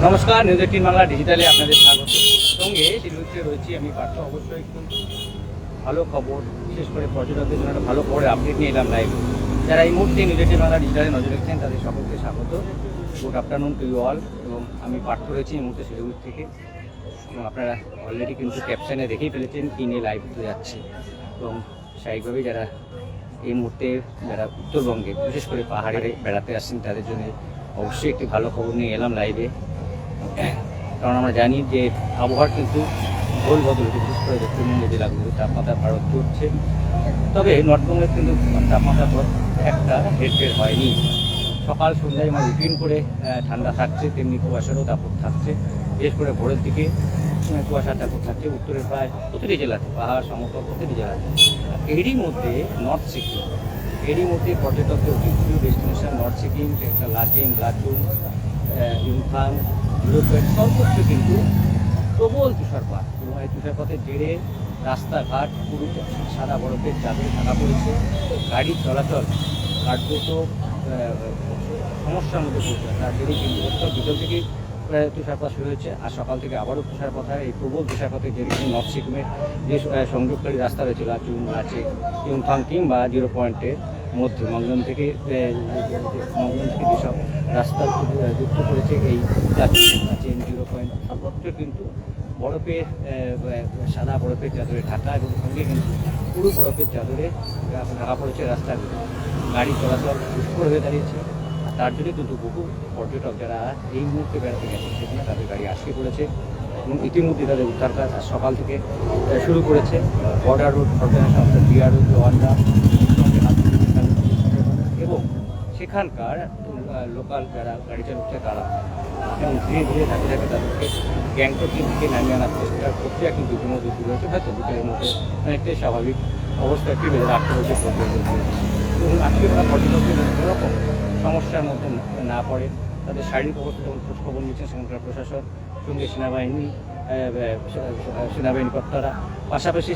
নমস্কার, নিউজ 18 বাংলা ডিজিটালে আপনাদের স্বাগত। সঙ্গে শিলিগুড়িতে রয়েছি আমি পার্থ। অবশ্যই একটু ভালো খবর, বিশেষ করে পর্যটকদের জন্য একটা ভালো খবরের আপডেট নিয়ে এলাম লাইভ। যারা এই মুহূর্তে নিউজ 18 বাংলা ডিজিটালে নজর রেখেছেন তাদের সকলকে স্বাগত। Good afternoon to you all. এবং আমি পার্থ রয়েছি এই মুহূর্তে শিলিগুড়ি থেকে। এবং আপনারা অলরেডি কিন্তু ক্যাপশনে দেখেই ফেলেছেন কী নিয়ে লাইভ হতে যাচ্ছে। এবং স্বাভাবিকভাবেই যারা এই মুহূর্তে যারা উত্তরবঙ্গে বিশেষ করে পাহাড়ে বেড়াতে আসছেন তাদের জন্য অবশ্যই একটি ভালো খবর নিয়ে এলাম লাইভে। কারণ আমরা জানি যে আবহাওয়ার কিন্তু গোল বদল হচ্ছে, বিশেষ করে দক্ষিণবঙ্গের জেলাগুলো তাপমাত্রা ভারত হচ্ছে। তবে নর্থবেঙ্গলের কিন্তু তাপমাত্রা একটা হেরফের হয়নি। সকাল সন্ধ্যায় আমার রুটিন করে ঠান্ডা থাকছে, তেমনি কুয়াশারও দাপট থাকছে। বিশেষ করে ভোরের দিকে কুয়াশার দাপট থাকছে উত্তরের প্রায় প্রতিটি জেলাতে, পাহাড় সমতল প্রতিটি জেলাতে। এরই মধ্যে নর্থ সিকিম, এরই মধ্যে পর্যটকদের অতি প্রিয় ডেস্টিনেশন নর্থ সিকিম, লাচেন, লাচুং, ইউমথাং, ইউরোপের সর্বোচ্চ কিন্তু প্রবল তুষারপাত। এবং এই তুষারপাতের জেরে রাস্তাঘাট পুরো সাদা বরফের চাদরে ঢাকা পড়েছে। গাড়ির চলাচল কার্যত সমস্যার মধ্যে পড়ছে। তার জেরেই কিন্তু ভিতর থেকে তুষারপাত শুরু হয়েছে। আর সকাল থেকে আবারও তুষারপাত হয়। এই প্রবল তুষারপাতের জেরে কিন্তু নর্থ সিকিমের যে সংযোগকারী রাস্তা রয়েছে লাচুং, লাচে, ইউমথাং কিংবা 0 পয়েন্টের মধ্যে মঙ্গন থেকে যেসব রাস্তা যুক্ত করেছে এই লাচেন 0 পয়েন্ট, সর্বত্র কিন্তু বরফের সাদা বরফের চাদরে ঢাকা। এবং সঙ্গে কিন্তু পুরো বরফের চাদরে ঢাকা পড়েছে রাস্তাগুলো। গাড়ি চলাচল দুষ্কর হয়ে দাঁড়িয়েছে। তার জন্য কিন্তু বহু পর্যটক যারা এই মুহূর্তে বেড়াতে গেছে সেখানে তাদের গাড়ি আটকে পড়েছে। এবং ইতিমধ্যে তাদের উদ্ধার কাজ সকাল থেকে শুরু করেছে। বর্ডার রোড অর্গানাইজেশন, বিআরও, জওয়ানরা এবং সেখানকার লোকাল যারা গাড়ি চালাচ্ছে তারা এবং ধীরে ধীরে থাকতে থাকে তাদেরকে গ্যাংটকের দিকে নামিয়ে আনার চেষ্টার প্রক্রিয়া কিন্তু ইতিমধ্যে শুরু হয়েছে। হয়তো বিকেলের মধ্যে অনেকটাই স্বাভাবিক অবস্থায় ফিরে রাখতে হয়েছে এবং আজকে তারা পর্যটকদের কোনোরকম সমস্যার মধ্যে না পড়ে। তাদের শারীরিক অবস্থা যেমন খোঁজখবর নিচ্ছেন সেখানকার প্রশাসন, সঙ্গে সেনাবাহিনী কর্তারা, পাশাপাশি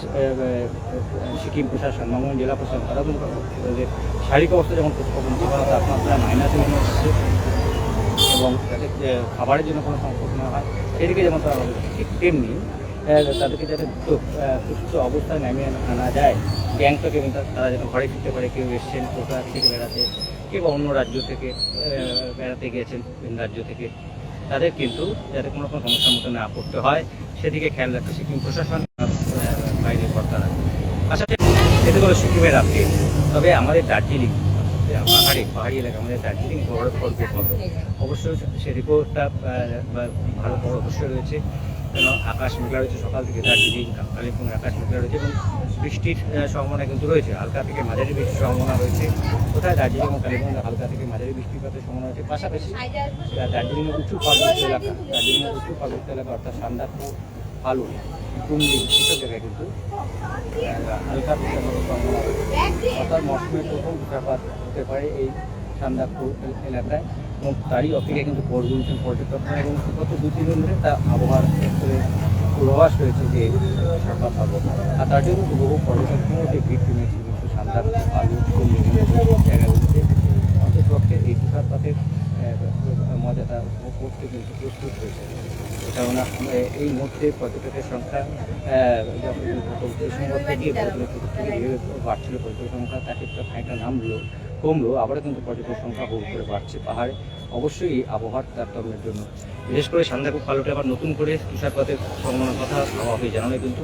সিকিম প্রশাসন, মঙ্গন জেলা প্রশাসন, তারা কিন্তু তাদের শারীরিক অবস্থা যেমন খোঁজখবর নিচ্ছে, কারণ তাপমাত্রা মাইনাসে নেমে এসেছে এবং যাতে খাবারের জন্য কোনো সংকট না হয় সেদিকে যেমন তারা ঠিক তেমনি তাদেরকে যাতে সুস্থ অবস্থায় নামিয়ে আনা যায় গ্যাংটকে, এবং তারা যেন ঘরে ফিরতে পারে। কেউ এসছেন কলকাতা থেকে বেড়াতে, কেউ অন্য রাজ্য থেকে বেড়াতে গিয়েছেন ভিন রাজ্য থেকে, তাদের কিন্তু যাতে কোনো রকম সমস্যার মতো না পড়তে হয় সেদিকে খেয়াল রাখছে সিকিম প্রশাসন, বাহিনীর কর্তারা। পাশাপাশি এতে হলো সিকিমের আপডেট। তবে আমাদের দার্জিলিং পাহাড়ি এলাকা, আমাদের দার্জিলিং বরফ পড়বে কবে, অবশ্যই সে রিপোর্টটা ভালো খবর অবশ্যই রয়েছে। কেন আকাশ মেঘলা রয়েছে সকাল থেকে, দার্জিলিং কালিম্পংয়ের আকাশ মেঘলা রয়েছে এবং বৃষ্টির সম্ভাবনা কিন্তু রয়েছে। হালকা থেকে মাঝারি বৃষ্টির সম্ভাবনা রয়েছে। কোথায় দার্জিলিং এবং কালিম্পংয়ে হালকা থেকে মাঝারি বৃষ্টিপাতের সম্ভাবনা রয়েছে। পাশাপাশি দার্জিলিংয়ের উঁচু পার্বত্য এলাকা অর্থাৎ সান্দাকফু, ফালুন, কুমলিং এসব জায়গায় কিন্তু হালকা তুষারপাতের সম্ভাবনা রয়েছে। অর্থাৎ মৌসুমের প্রথম তুষারপাত হতে পারে এই সান্দাকফু এলাকায়। এবং তারই অপেক্ষায় কিন্তু পর্যটকরা এবং গত 2-3 দিন ধরে তা আবহাওয়ার ক্ষেত্রে পূর্বাভাস রয়েছে যে তুষারপাত হবে। আর তার জন্য কিন্তু বহু পর্যটক মধ্যে ভিড় জমেছে কিন্তু সান্দাকফু, ফালুন, কুমলিং জায়গাগুলিতে অন্ততপক্ষে এই তুষারপাতের মজাটা উপভোগ করতে কিন্তু প্রস্তুত হয়েছে। কেননা এই মুহূর্তে পর্যটকের সংখ্যা ডিসেম্বর থেকে বাড়ছিল পর্যটকের সংখ্যা, তার ক্ষেত্রে খানিকটা কমলো, আবারও কিন্তু পর্যটকের সংখ্যা বহু করে বাড়ছে পাহাড়ে। অবশ্যই এই আবহাওয়ার তারতম্যের জন্য বিশেষ করে সান্দাকফু, ফালুনে আবার নতুন করে তুষারপাতের সম্ভাবনার কথা আবহাওয়া জানালে কিন্তু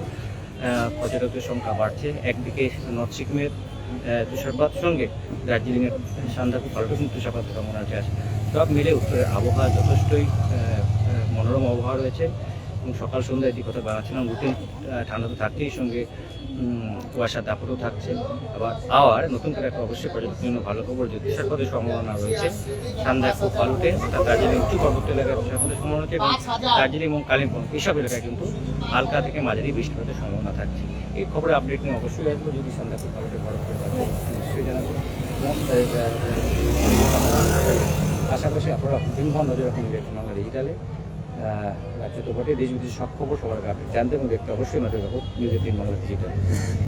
পর্যটকদের সংখ্যা বাড়ছে। একদিকে নর্থ সিকিমের তুষারপাত সঙ্গে দার্জিলিংয়ের সান্দাকফু, ফালুনে কিন্তু তুষারপাতের সম্ভাবনা আছে। সব মিলে উত্তরের আবহাওয়া যথেষ্টই মনোরম আবহাওয়া রয়েছে। এবং সকাল সন্ধ্যায় যে কথা বানাচ্ছিলাম, রুটিন ঠান্ডা তো থাকতেই, সঙ্গে কুয়াশার দাপটও থাকছে। আবার নতুন করে একটা অবশ্যই পর্যটকের জন্য ভালো খবর যে তুষারপাতের সম্ভাবনা রয়েছে সান্দাকফু, ফালুনে, অর্থাৎ দার্জিলিং উঁচু পার্বত্য এলাকায় তুষারপাতের সম্ভাবনা রয়েছে। এবং দার্জিলিং এবং কালিম্পং এসব এলাকায় কিন্তু হালকা থেকে মাঝারি বৃষ্টিপাতের সম্ভাবনা থাকছে। এই খবরের আপডেট নিয়ে অবশ্যই আসবো। যদি সান্দাকফু, ফালুনে বরফ নিশ্চয়ই জানাবো। পাশাপাশি আপনারা দিনভর নজর রাখুন বাংলা ডিজিটালে। রাজ্য তো বটে, দেশ বিদেশের সব খবর সবার আগে জানতে এবং দেখতে অবশ্যই নজর রাখুন নিউজ 18 বাংলা ডিজিটাল।